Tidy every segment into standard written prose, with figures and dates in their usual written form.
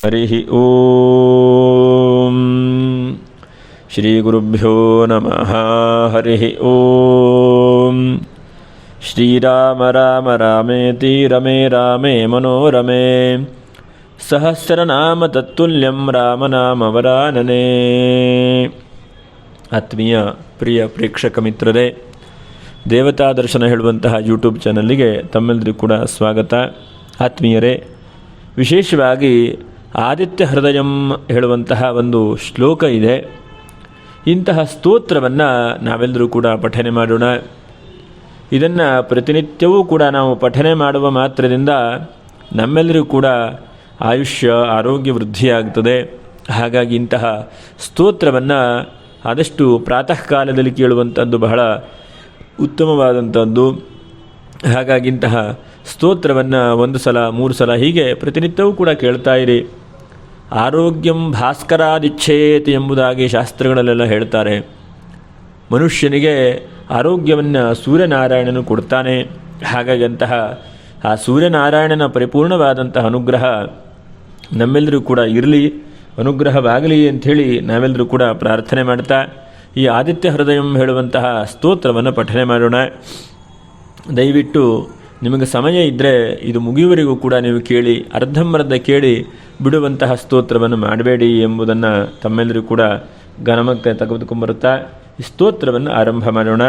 ಹರಿ ಓಂ ಶ್ರೀ ಗುರುಭ್ಯೋ ನಮಃ. ಹರಿ ಓಂ ಶ್ರೀರಾಮ ರಾಮ ರಾಮೇತಿ ರಮೇ ರಾಮೇ ಮನೋರಮೇ ಸಹಸ್ರನಾಮ ತತ್ತುಲ್ಯಂ ರಾಮನಾಮವರಾನನೇ. ಆತ್ಮೀಯ ಪ್ರಿಯ ಪ್ರೇಕ್ಷಕ ಮಿತ್ರರೇ, ದೇವತಾ ದರ್ಶನ ಹೇಳುವಂತಹ ಯೂಟ್ಯೂಬ್ ಚಾನಲ್ಲಿಗೆ ತಮ್ಮೆಲ್ಲರಿಗೂ ಕೂಡ ಸ್ವಾಗತ. ಆತ್ಮೀಯರೇ, ವಿಶೇಷವಾಗಿ ಆದಿತ್ಯ ಹೃದಯಂ ಹೇಳುವಂತಹ ಒಂದು ಶ್ಲೋಕ ಇದೆ. ಇಂತಹ ಸ್ತೋತ್ರವನ್ನು ನಾವೆಲ್ಲರೂ ಕೂಡ ಪಠನೆ ಮಾಡೋಣ. ಇದನ್ನು ಪ್ರತಿನಿತ್ಯವೂ ಕೂಡ ನಾವು ಪಠನೆ ಮಾಡುವ ಮಾತ್ರದಿಂದ ನಮ್ಮೆಲ್ಲರಿಗೂ ಕೂಡ ಆಯುಷ್ಯ ಆರೋಗ್ಯ ವೃದ್ಧಿಯಾಗ್ತದೆ. ಹಾಗಾಗಿ ಇಂತಹ ಸ್ತೋತ್ರವನ್ನು ಆದಷ್ಟು ಪ್ರಾತಃ ಕಾಲದಲ್ಲಿ ಕೇಳುವಂಥದ್ದು ಬಹಳ ಉತ್ತಮವಾದಂಥದ್ದು. ಹಾಗಾಗಿ ಇಂತಹ ಸ್ತೋತ್ರವನ್ನು 1 ಸಲ 3 ಸಲ ಹೀಗೆ ಪ್ರತಿನಿತ್ಯವೂ ಕೂಡ ಕೇಳ್ತಾ ಇರಿ. ಆರೋಗ್ಯಂ ಭಾಸ್ಕರಾದಿಚ್ಛೇತ್ ಎಂಬುದಾಗಿ ಶಾಸ್ತ್ರಗಳಲ್ಲೆಲ್ಲ ಹೇಳ್ತಾರೆ. ಮನುಷ್ಯನಿಗೆ ಆರೋಗ್ಯವನ್ನು ಸೂರ್ಯನಾರಾಯಣನು ಕೊಡ್ತಾನೆ. ಹಾಗಾಗಿ ಅಂತಹ ಆ ಸೂರ್ಯನಾರಾಯಣನ ಪರಿಪೂರ್ಣವಾದಂತಹ ಅನುಗ್ರಹ ನಮ್ಮೆಲ್ಲರೂ ಕೂಡ ಇರಲಿ, ಅನುಗ್ರಹವಾಗಲಿ ಅಂಥೇಳಿ ನಾವೆಲ್ಲರೂ ಕೂಡ ಪ್ರಾರ್ಥನೆ ಮಾಡ್ತಾ ಈ ಆದಿತ್ಯ ಹೃದಯಂ ಹೇಳುವಂತಹ ಸ್ತೋತ್ರವನ್ನು ಪಠನೆ ಮಾಡೋಣ. ದಯವಿಟ್ಟು ನಿಮಗೆ ಸಮಯ ಇದ್ದರೆ ಇದು ಮುಗಿಯುವವರೆಗೂ ಕೂಡ ನೀವು ಕೇಳಿ, ಅರ್ಧಂಬರ್ಧ ಕೇಳಿ ಬಿಡುವಂತಹ ಸ್ತೋತ್ರವನ್ನು ಮಾಡಬೇಡಿ ಎಂಬುದನ್ನು ತಮ್ಮೆಲ್ಲರೂ ಕೂಡ ಗಮನಕ್ಕೆ ತೆಗೆದುಕೊಂಬರುತ್ತಾ ಈ ಸ್ತೋತ್ರವನ್ನು ಆರಂಭ ಮಾಡೋಣ.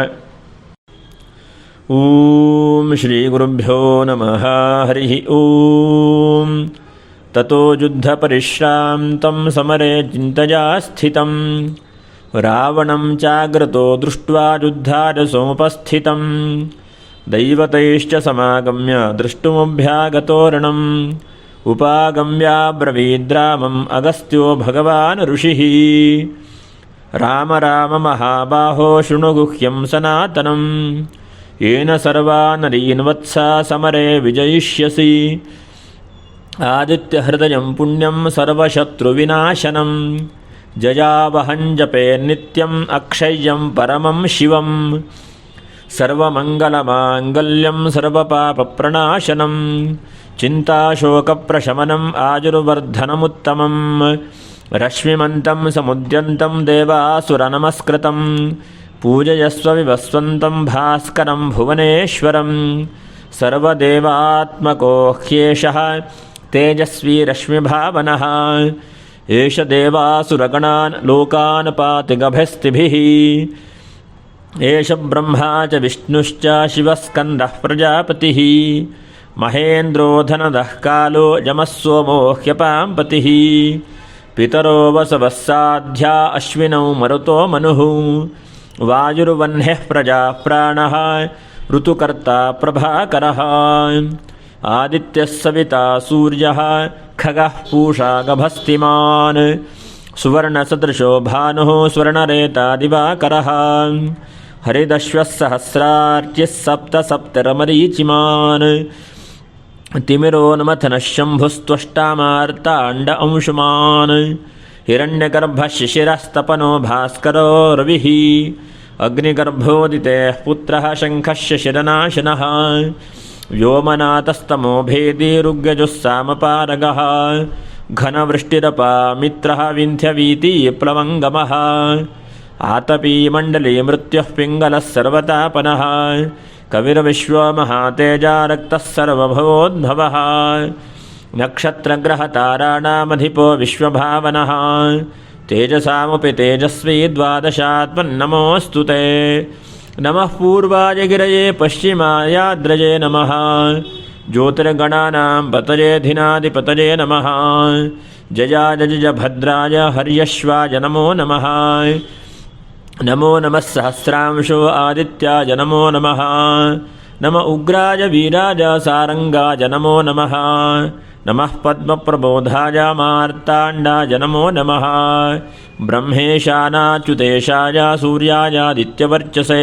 ಓಂ ಶ್ರೀ ಗುರುಭ್ಯೋ ನಮಃ. ಹರಿ ಓಂ ತತೋ ಯುದ್ಧ ಪರಿಶ್ರಾಂತಂ ಸಮರೇ ಚಿಂತಯಾ ಸ್ಥಿತಂ ರಾವಣಂ ಚಾಗ್ರತೋ ದೃಷ್ಟ್ವಾ ಯುದ್ಧಾಯ ಸೋಪಸ್ಥಿತಂ ದೈವತೈಶ್ಚ ಸಮಾಗಮ್ಯ ದೃಷ್ಟುಮಭ್ಯಾಗತೋರಣಂ ಉಪಾಗಮ್ಯಾಬ್ರವೀದ್ರಾಮಂ ಅಗಸ್ತ್ಯೋ ಭಗವಾನ್ ಋಷಿಃ ರಾಮ ರಾಮ ಮಹಾಬಾಹೋ ಶೃಣು ಗುಹ್ಯಂ ಸನಾತನಂ ಯೇನ ಸರ್ವಾನರೀನ್ ವತ್ಸ ಸಮರೇ ವಿಜಯಿಷ್ಯಸಿ ಆದಿತ್ಯ ಹೃದಯಂ ಪುಣ್ಯಂ ಸರ್ವಶತ್ರುವಿನಾಶನಂ ಜಯಾವಹಂ ಜಪೇ ನಿತ್ಯಂ ಅಕ್ಷಯ್ಯಂ ಪರಮಂ ಶಿವಂ ಸರ್ವಮಂಗಲಮಾಂಗಲ್ಯಂ ಸರ್ವಪಾಪಪ್ರಣಾಶನಂ ಚಿಂತಾಶೋಕಪ್ರಶಮನಂ ಆಯುರ್ವರ್ಧನಮುತ್ತಮಂ ರಶ್ಮಿಮಂತಂ ಸಮುದ್ಯಂತಂ ದೇವಾಸುರನಮಸ್ಕೃತಂ ಪೂಜಯಸ್ವ ವಿವಸ್ವಂತಂ ಭಾಸ್ಕರಂ ಭುವನೇಶ್ವರಂ ಸರ್ವದೇವಾತ್ಮಕೋ ಹ್ಯೇಷಃ ತೇಜಸ್ವಿ ರಶ್ಮಿಭಾವನಃ ಏಷ ದೇವಾಸುರಗಣಾನ್ ಲೋಕಾನ್ ಪಾತಿ ಗಭಸ್ತಿಭಿಃ ಏಷ ಬ್ರಹ್ಮಾ ಚ ವಿಷ್ಣುಶ್ಚ ಶಿವಸ್ಕಂದಃ ಪ್ರಜಾಪತಿಃ ಮಹೇಂದ್ರೋಧನದಃ ಕಾಲೋ ಯಮಃ ಸೋಮೋ ಹ್ಯಪಾಂ ಪತಿಃ ಪಿತರೋ ವಸವಃ ಸಾಧ್ಯ ಅಶ್ವಿನೌ ಮರುತೋ ಮನುಃ ವಾಯುರ್ವಹ್ನ್ಯಃ ಪ್ರಜಾಃ ಪ್ರಾಣಃ ಋತುಕರ್ತಾ ಪ್ರಭಾಕರಃ ಆದಿತ್ಯಃ ಸವಿತಾ ಸೂರ್ಯಃ ಖಗಃ ಪೂಷಾ ಗಭಸ್ತಿಮಾನ್ ಸುವರ್ಣಸದೃಶೋ ಭಾನುಃ ಸ್ವರ್ಣರೇತಾ ದಿವಾಕರಃ ಹರಿದಶ್ವಃ ಸಹಸ್ರಾರ್ಚ್ಯಃ ಸಪ್ತ ಸಪ್ತರಮರೀಚಿಮಾನ್ ತಿಮಿರೋನ್ಮಥನಃ ಶಂಭುಸ್ತ್ವಷ್ಟಾಮಾರ್ತಾಂಡ ಅಂಶುಮಾನ್ ಹಿರಣ್ಯಗರ್ಭಃ ಶಿಶಿರಸ್ತಪನೋ ಭಾಸ್ಕರೋ ರವಿಃ ಅಗ್ನಿಗರ್ಭೋದಿತೇಃ ಪುತ್ರಃ ಶಂಖಃ ಶಿಶಿರನಾಶನಃ ವ್ಯೋಮನಾಥಸ್ತಮೋ ಭೇದಿ ಋಗ್ಯಜುಸ್ಸಾಮಪಾರಗಃ ಘನವೃಷ್ಟಿರಪಾ ಮಿತ್ರಃ ವಿಂಧ್ಯವೀತಿ ಪ್ಲವಂಗಮಃ ಆತಪೀಮಂಡಲೀ ಮೃತ್ಯುಃ ಪಿಂಗಲಃ ಸರ್ವತಾಪನಃ ಕವಿರ್ವಿಶ್ವಮಹಾತೇಜ ರಕ್ತಃ ಸರ್ವಭವೋದ್ಭವಃ ನಕ್ಷತ್ರಗ್ರಹತಾರಾಣಾಮಧಿಪೋ ವಿಶ್ವಭಾವನಃ ತೇಜಸಾಮಪಿ ತೇಜಸ್ವಿ ದ್ವಾದಶಾತ್ಮನ್ನಮೋऽस्तु ತೇ ನಮಃ ಪೂರ್ವಾಯ ಗಿರಯೇ ಪಶ್ಚಿಮಾಯಾದ್ರಜೇ ನಮಃ ಜ್ಯೋತಿರ್ಗಣಾನಾಂ ಪತಯೇ ಧಿನಾಧಿಪತಯೇ ನಮಃ ಜಯಾಯ ಜಯ ಭದ್ರಾಯ ಹರ್ಯಶ್ವಾಯ ನಮೋ ನಮಃ ನಮೋ ನಮಃ ಸಹಸ್ರಾಂಶೋ ಆದಿತ್ಯಾಯ ನಮೋ ನಮಃ ನಮ ಉಗ್ರಾಯ ವೀರಾಯ ಸಾರಂಗಾಯ ನಮೋ ನಮಃ ನಮಃ ಪದ್ಮಪ್ರಬೋಧಾಯ ಮಾರ್ತಾಂಡಾಯ ನಮೋ ನಮಃ ಬ್ರಹ್ಮೇಶಾನಾಚ್ಯುತೇಶಾಯ ಸೂರ್ಯಾಯಾದಿತ್ಯವರ್ಚಸೇ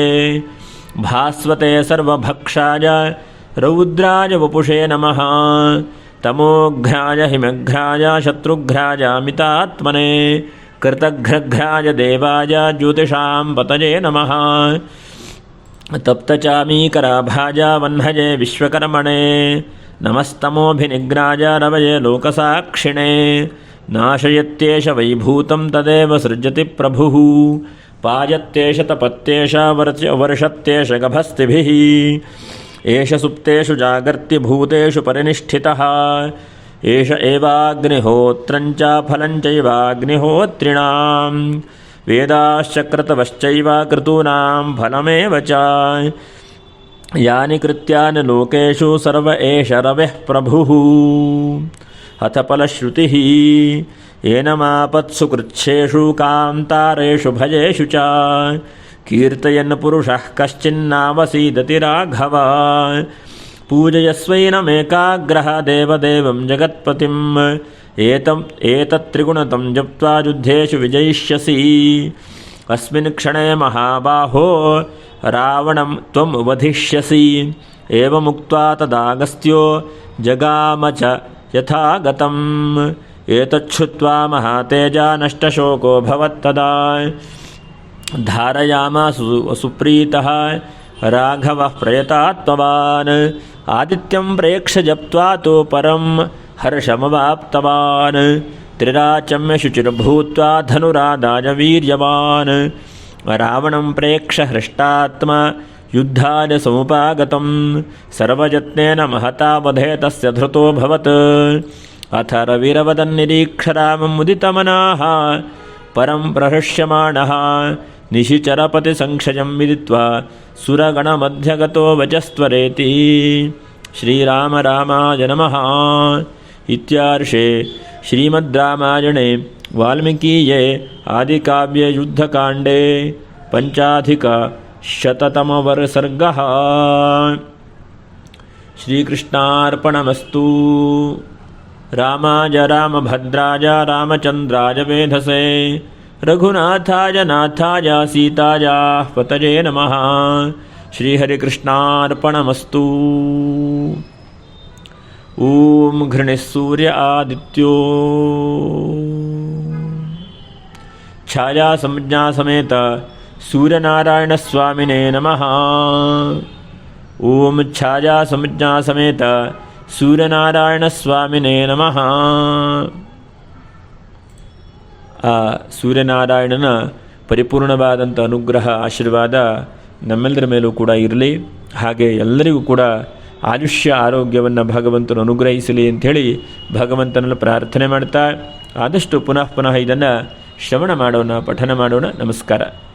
ಭಾಸ್ವತೆ ಸರ್ವಭಕ್ಷಾಯ ರೌದ್ರಾಯ ವಪುಷೇ ನಮಃ ತಮೋಘ್ರಾಯ ಹಿಮಘ್ರಾಯ ಶತ್ರುಘ್ರಾಯ ಮಿತಾತ್ಮನೆ ಕೃತಘ್ರಘ್ರಾಯ ದೇವಾಯ ಜ್ಯೋತಿಷಾಂ ಪತಯೇ ನಮಃ ತಪ್ತಚಾಮೀಕರಾಭಾಜ ವಹ್ನಯೇ ವಿಶ್ವಕರ್ಮಣೇ ನಮಸ್ತಮೋಭಿನಿಗ್ರಾಜ ರವಯೇ ಲೋಕಸಾಕ್ಷಿಣೇ ನಾಶಯತ್ಯೇಷ ವೈಭೂತಂ ತದೇವ ಸೃಜತಿ ಪ್ರಭುಃ ಪಾಯತ್ಯೇಷ ತಪತ್ಯೇಷ ವರ್ಷತ್ಯೇಷ ಗಭಸ್ತಿಭಿಃ ಏಷ ಸುಪ್ತೇಷು ಜಾಗರ್ತಿ ಭೂತೇಷು ಪರಿನಿಷ್ಠಿತಃ ಏಷ ಏವಾಗ್ನಿಹೋತ್ರಂಚ ಫಲಂಚೈವಾಗ್ನಿಹೋತ್ರಿಣಾಂ ವೇದಾಶ್ಚಕ್ರತವಶ್ಚೈವ ಕ್ರತೂನಾಂ ಫಲಮೇವ ಚ ಯಾನಿ ಕೃತ್ಯಾನಿ ಲೋಕೇಷು ಸರ್ವ ಏಷ ರವಿಃ ಪ್ರಭುಃ ಅಥ ಫಲಶ್ರುತಿಃ ಏನಮಾಪತ್ಸು ಕೃಚ್ಛೇಷು ಕಾಂತಾರೇಷು ಭಜೇಷು ಚ ಕೀರ್ತಯನ್ ಪುರುಷಃ ಕಶ್ಚಿನ್ನಾವಸೀದತಿ ರಾಘವ ಪೂಜಯಸ್ವೈನಮೇಕಾಗ್ರಹ ದೇವದೇವಂ ಜಗತ್ಪತಿಂ ಏತತ್ತ್ರಿಗುಣತಂ ಜಪ್ತ್ವಾ ಯುದ್ಧೇಷು ವಿಜಯಿಷ್ಯಸಿ ಅಸ್ಮಿನ್ ಕ್ಷಣೇ ಮಹಾಬಾಹೋ ರಾವಣಂ ತ್ವಂ ವಧಿಷ್ಯಸಿ ಏವಮುಕ್ತ್ವಾ ತದಾಗಸ್ತ್ಯೋ ಜಗಾಮ ಚ ಯಥಾಗತಂ ಏತಚ್ಛುತ್ವಾ ಮಹಾತೇಜ ನಷ್ಟಶೋಕೋ ಭವತ್ತದಾ ಧಾರಯಾಮಾಸು ಸುಪ್ರೀತಃ ರಾಘವಃ ಪ್ರಯತಾತ್ಮವಾನ್ ಆದಿತ್ಯಂ ಪ್ರೇಕ್ಷ್ಯ ಜಪ್ತ್ವಾ ತು ಪರಂ ಹರ್ಷಮವಾಪ್ತವಾನ್ ತ್ರಿರಾಚಮ್ಯ ಶುಚಿರ್ಭೂತ್ವಾ ಧನುರಾದಾಯ ವೀರ್ಯವಾನ್ ರಾವಣಂ ಪ್ರೇಕ್ಷ್ಯ ಹೃಷ್ಟಾತ್ಮ ಯುದ್ಧಾಯ ಸಮುಪಾಗತಂ ಸರ್ವಯತ್ನೇನ ಮಹತಾ ವಧೇ ತಸ್ಯ ಧೃತೋಭವತ್ ಅಥ ರವಿರವದನ್ನಿರೀಕ್ಷ ರಾಮಂ ಮುದಿತಮನಾಃ ಪರಂ ಪ್ರಹೃಷ್ಯಮಾಣಃ ನಿಶಿಚರಪತಿ ಸಂಕ್ಷಯಂ ವಿದಿತ್ವಾ ಸುರಗಣಮಧ್ಯಗತೋ ವಚಸ್ತ್ವರೇತಿ ಶ್ರೀರಾಮ ರಾಮಾಯ ನಮಃ ಇತ್ಯಾರ್ಷೆ ಶ್ರೀಮದ್ ರಾಮಾಯಣೆ ವಾಲ್ಮೀಕೀಯೇ ಆದಿಕಾವ್ಯೆ ಯುದ್ಧಕಾಂಡೇ ಪಂಚಾಧಿಕಶತತಮವರ್ಗಃ ಶ್ರೀಕೃಷ್ಣಾರ್ಪಣಮಸ್ತು. ರಾಮಾಯ ರಾಮಭದ್ರಾಯ ರಾಮಚಂದ್ರಾಯ ವೇಧಸೇ ರಘುನಾಥಾಯ ನಾಥಾಯ ಸೀತಾಯ ಪತಯೇ ನಮಃ. ಶ್ರೀಹರಿಕೃಷ್ಣಾರ್ಪಣಮಸ್ತು. ಓಂ ಘೃಣಿಃ ಸೂರ್ಯ ಆದಿತ್ಯೋ ಛಾಯಾ ಸಂಜ್ಞಾ ಸಮೇತ ಸೂರ್ಯನಾರಾಯಣ ಸ್ವಾಮಿನೇ ನಮಃ. ಓಂ ಛಾಯಾ ಸಂಜ್ಞಾ ಸಮೇತ ಸೂರ್ಯನಾರಾಯಣ ಸ್ವಾಮಿನೇ ನಮಃ. ಆ ಸೂರ್ಯನಾರಾಯಣನ ಪರಿಪೂರ್ಣವಾದಂಥ ಅನುಗ್ರಹ ಆಶೀರ್ವಾದ ನಮ್ಮೆಲ್ಲರ ಮೇಲೂ ಕೂಡ ಇರಲಿ. ಹಾಗೆ ಎಲ್ಲರಿಗೂ ಕೂಡ ಆಯುಷ್ಯ ಆರೋಗ್ಯವನ್ನು ಭಗವಂತನು ಅನುಗ್ರಹಿಸಲಿ ಅಂಥೇಳಿ ಭಗವಂತನಲ್ಲಿ ಪ್ರಾರ್ಥನೆ ಮಾಡ್ತಾ ಆದಷ್ಟು ಪುನಃ ಇದನ್ನು ಶ್ರವಣ ಮಾಡೋಣ, ಪಠನ ಮಾಡೋಣ. ನಮಸ್ಕಾರ.